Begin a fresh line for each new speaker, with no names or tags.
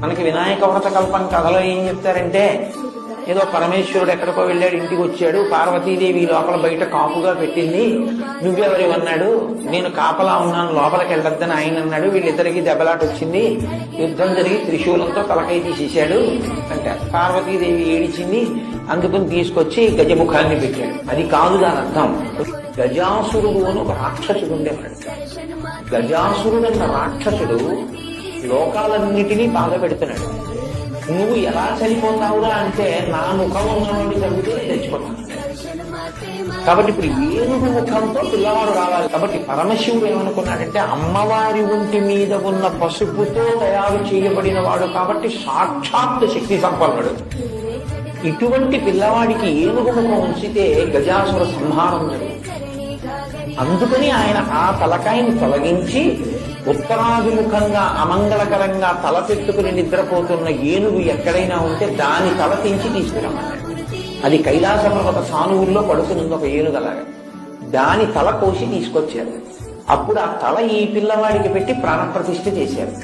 మనకి వినాయక వ్రత కల్పం కథలో ఏం చెప్తారంటే, ఏదో పరమేశ్వరుడు ఎక్కడికో వెళ్ళాడు, ఇంటికి వచ్చాడు, పార్వతీదేవి లోపల బయట కాపుగా పెట్టింది, నువ్వెవరి అన్నాడు, నేను కాపలా ఉన్నాను లోపలికి వెళ్ళొద్దని ఆయన అన్నాడు, వీళ్ళిద్దరికి దెబ్బలాట వచ్చింది, యుద్ధం జరిగి త్రిశూలంతో తలకై తీసేశాడు అంటే పార్వతీదేవి ఏడిచింది, అందుకుని తీసుకొచ్చి గజముఖాన్ని పెట్టాడు. అది కాదు దాని అర్థం. గజాసురుడు అని ఒక రాక్షసుడు ఉండేవాడు. గజాసురుడు అన్న రాక్షసుడు లోకాలన్నిటినీ బాధ పెడుతున్నాడు. నువ్వు ఎలా చనిపోతావురా అంటే, నా ముఖం ఉన్నవాడు చదివితే నేను చచ్చిపోతాను. కాబట్టి ఇప్పుడు ఏనుగు ముఖంతో పిల్లవాడు రావాలి. కాబట్టి పరమశివుడు ఏమనుకున్నాడంటే, అమ్మవారి ఒంటి మీద ఉన్న పసుపుతో తయారు చేయబడిన వాడు కాబట్టి సాక్షాత్ శక్తి సంపన్నుడు. ఇటువంటి పిల్లవాడికి ఏనుగు ముఖం ఉంచితే గజాసుర సంహారం జరుగుతుంది. అందుకని ఆయన ఆ తలకాయని తొలగించి ఉత్తరాభిముఖంగా అమంగళకరంగా తల పెట్టుకుని నిద్రపోతున్న ఏనుగు ఎక్కడైనా ఉంటే దాని తల తెంచి తీసుకురమ్మన్నాడు. అది కైలాస పర్వత సానువుల్లో పడుకునుంది ఒక ఏనుగలాగా. దాని తల కోసి తీసుకొచ్చారు. అప్పుడు ఆ తల ఈ పిల్లవాడికి పెట్టి ప్రాణప్రతిష్ఠ చేశారు.